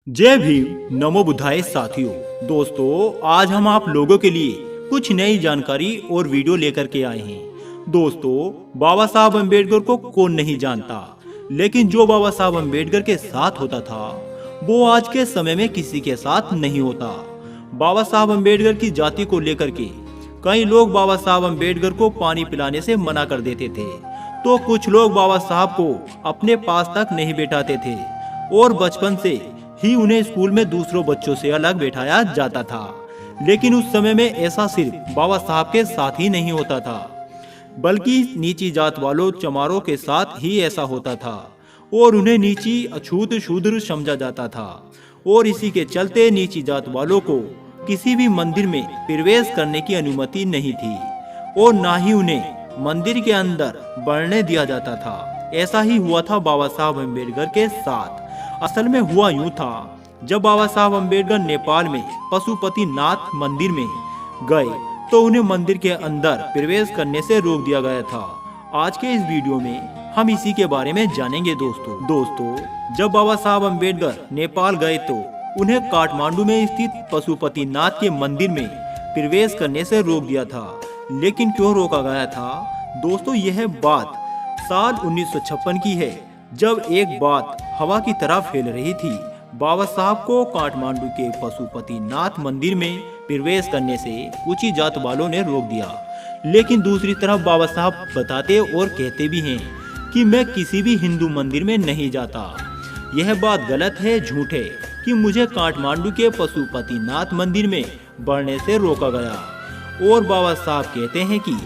जय भीम नमो बुद्धाय साथियों। दोस्तों आज हम आप लोगों के लिए कुछ नई जानकारी और वीडियो लेकर के आए हैं। दोस्तों बाबा साहब अम्बेडकर को कौन नहीं जानता, लेकिन जो बाबा साहब अम्बेडकर के साथ होता था वो आज के समय में किसी के साथ नहीं होता। बाबा साहब अम्बेडकर की जाति को लेकर के कई लोग बाबा साहब अम्बेडकर को पानी पिलाने से मना कर देते थे, तो कुछ लोग बाबा साहब को अपने पास तक नहीं बैठाते थे और बचपन से ही उन्हें स्कूल में दूसरों बच्चों से अलग बैठाया जाता था। लेकिन उस समय में ऐसा सिर्फ बाबा साहब के साथ ही नहीं होता था, बल्कि नीची जात वालों चमारों के साथ ही ऐसा होता था और उन्हें नीची अछूत शूद्र समझा जाता था। और इसी के चलते नीची जात वालों को किसी भी मंदिर में प्रवेश करने की अनुमति नहीं थी और ना ही उन्हें मंदिर के अंदर बढ़ने दिया जाता था। ऐसा ही हुआ था बाबा साहब अम्बेडकर के साथ। असल में हुआ यूं था, जब बाबा साहब अम्बेडकर नेपाल में पशुपतिनाथ मंदिर में गए तो उन्हें मंदिर के अंदर प्रवेश करने से रोक दिया गया था। आज के इस वीडियो में हम इसी के बारे में जानेंगे। दोस्तों जब बाबा साहब अम्बेडकर नेपाल गए तो उन्हें काठमांडू में स्थित पशुपतिनाथ के मंदिर में प्रवेश करने से रोक दिया था। लेकिन क्यों रोका गया था दोस्तों, यह बात साल 1956 की है, जब एक बात हवा की तरह फैल रही थी। बाबा साहब को काठमांडू के पशुपतिनाथ मंदिर में प्रवेश करने से ऊंची जात वालों ने रोक दिया। लेकिन दूसरी तरफ बाबा साहब बताते और कहते भी हैं कि मैं किसी भी हिंदू मंदिर में नहीं जाता। यह बात गलत है, झूठ है कि मुझे काठमांडू के पशुपतिनाथ मंदिर में बढ़ने से रोका गया। और बाबा साहब कहते हैं कि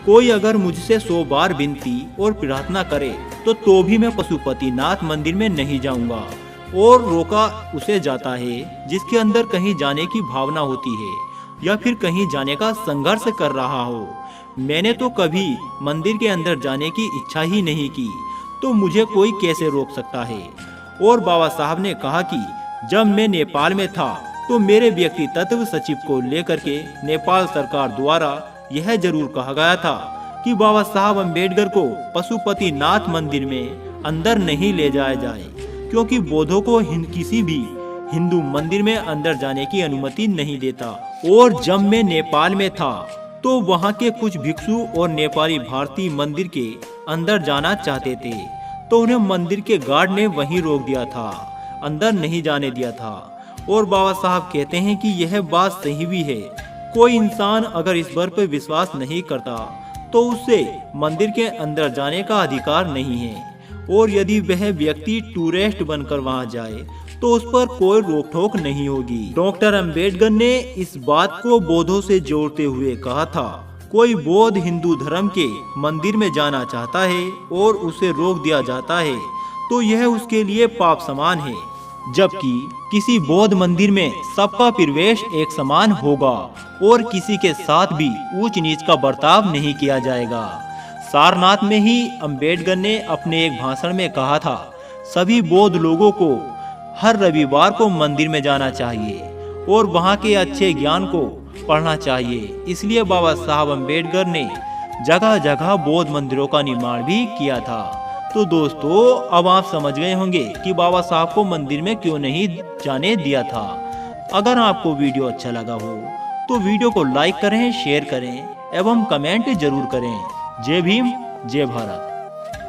कोई अगर मुझसे 100 बार विनती और प्रार्थना करे तो भी मैं पशुपतिनाथ मंदिर में नहीं जाऊंगा। और रोका उसे जाता है जिसके अंदर कहीं जाने की भावना होती है या फिर कहीं जाने का संघर्ष कर रहा हो। मैंने तो कभी मंदिर के अंदर जाने की इच्छा ही नहीं की, तो मुझे कोई कैसे रोक सकता है। और बाबा साहब ने कहा कि जब मैं नेपाल में था तो मेरे व्यक्ति तत्व सचिव को लेकर के नेपाल सरकार द्वारा यह जरूर कहा गया था कि बाबा साहब अम्बेडकर को पशुपतिनाथ मंदिर में अंदर नहीं ले जाया जाए, क्योंकि बौद्धों को किसी भी हिंदू मंदिर में अंदर जाने की अनुमति नहीं देता। और जब मैं नेपाल में था तो वहाँ के कुछ भिक्षु और नेपाली भारतीय मंदिर के अंदर जाना चाहते थे, तो उन्हें मंदिर के गार्ड ने वहीं रोक दिया था, अंदर नहीं जाने दिया था। और बाबा साहब कहते हैं कि यह बात सही भी है। कोई इंसान अगर इस बात पर विश्वास नहीं करता तो उसे मंदिर के अंदर जाने का अधिकार नहीं है। और यदि वह व्यक्ति टूरिस्ट बनकर वहां जाए तो उस पर कोई रोक टोक नहीं होगी। डॉक्टर अंबेडकर ने इस बात को बौद्धों से जोड़ते हुए कहा था, कोई बौद्ध हिंदू धर्म के मंदिर में जाना चाहता है और उसे रोक दिया जाता है तो यह उसके लिए पाप समान है, जबकि किसी बौद्ध मंदिर में सबका प्रवेश एक समान होगा और किसी के साथ भी ऊंच नीच का बर्ताव नहीं किया जाएगा। सारनाथ में ही अंबेडकर ने अपने एक भाषण में कहा था, सभी बौद्ध लोगों को हर रविवार को मंदिर में जाना चाहिए और वहाँ के अच्छे ज्ञान को पढ़ना चाहिए। इसलिए बाबा साहब अम्बेडकर ने जगह जगह बौद्ध मंदिरों का निर्माण भी किया था। तो दोस्तों अब आप समझ गए होंगे कि बाबा साहब को मंदिर में क्यों नहीं जाने दिया था। अगर आपको वीडियो अच्छा लगा हो तो वीडियो को लाइक करें, शेयर करें एवं कमेंट जरूर करें। जय भीम, जय भारत।